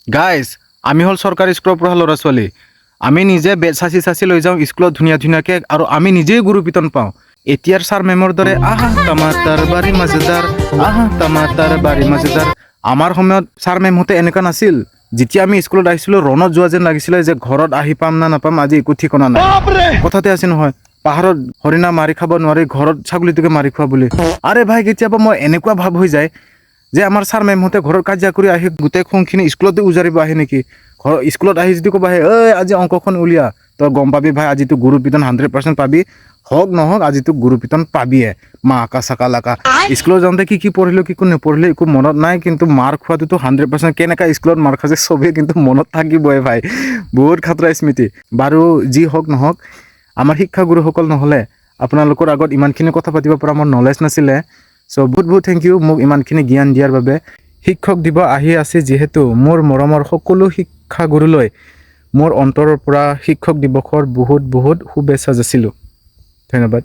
Guys আমি হ'ল চৰকাৰী স্কুলৰ পঢ়া ল'ৰা ছোৱালী আমি নিজে বেজ চাচি লৈ যাওঁ স্কুলত ধুনীয়াকৈ আৰু আমি নিজেই গুৰু পিতন পাওঁ এতিয়াৰ ছাৰ মেমৰ দৰে আহা টমাটাৰ বাৰী মাজেদাৰ আহা টমাটাৰ বাৰী মাজেদাৰ আমাৰ সময়ত ছাৰ মেমহঁতে এনেকুৱা নাছিল যেতিয়া আমি স্কুলত আহিছিলোঁ ৰণত যোৱা যেন লাগিছিলে যে ঘৰত আহি পাম না নাপাম আজি একো ঠিকনা নাই কথাতে আছে নহয় পাহাৰত হৰিণা মাৰি খাব নোৱাৰি ঘৰত ছাগলীটোকে মাৰি খোৱা বুলি আৰে ভাই কেতিয়াবা মই এনেকুৱা ভাৱ হৈ যায় যে আমাৰ ছাৰ মেমহঁতে ঘৰৰ কাজিয়া কৰি আহি গোটেই খংখিনি স্কুলতে উজাৰিব আহে নেকি ঘৰ স্কুলত আহি যদি ক'ব আহে ঐ আজি অংকখন উলিয়া তই গম পাবি ভাই আজিতো গুৰু পিতন 100% পাবি হওক নহওক আজিতো গুৰু পিতন পাবিয়ে মা আকা চাকা লাকা স্কুলত যাওঁতে কি পঢ়িলোঁ কি নপঢ়িলোঁ একো মনত নাই কিন্তু মাৰ খোৱাটোতো 100% কেনেকা স্কুলত মাৰ খাইছে চবেই কিন্তু মনত থাকিবই ভাই বহুত খাতৰা স্মৃতি বাৰু যি হওক নহওক আমাৰ শিক্ষাগুৰুসকল নহ'লে আপোনালোকৰ আগত ইমানখিনি কথা পাতিব পৰা মোৰ নলেজ নাছিলে চ' বহুত থেংক ইউ মোক ইমানখিনি জ্ঞান দিয়াৰ বাবে শিক্ষক দিব আহি আছে যিহেতু মোৰ মৰমৰ সকলো শিক্ষাগুৰুলৈ মোৰ অন্তৰৰ পৰা শিক্ষক দিৱসৰ বহুত শুভেচ্ছা যাচিলোঁ ধন্যবাদ।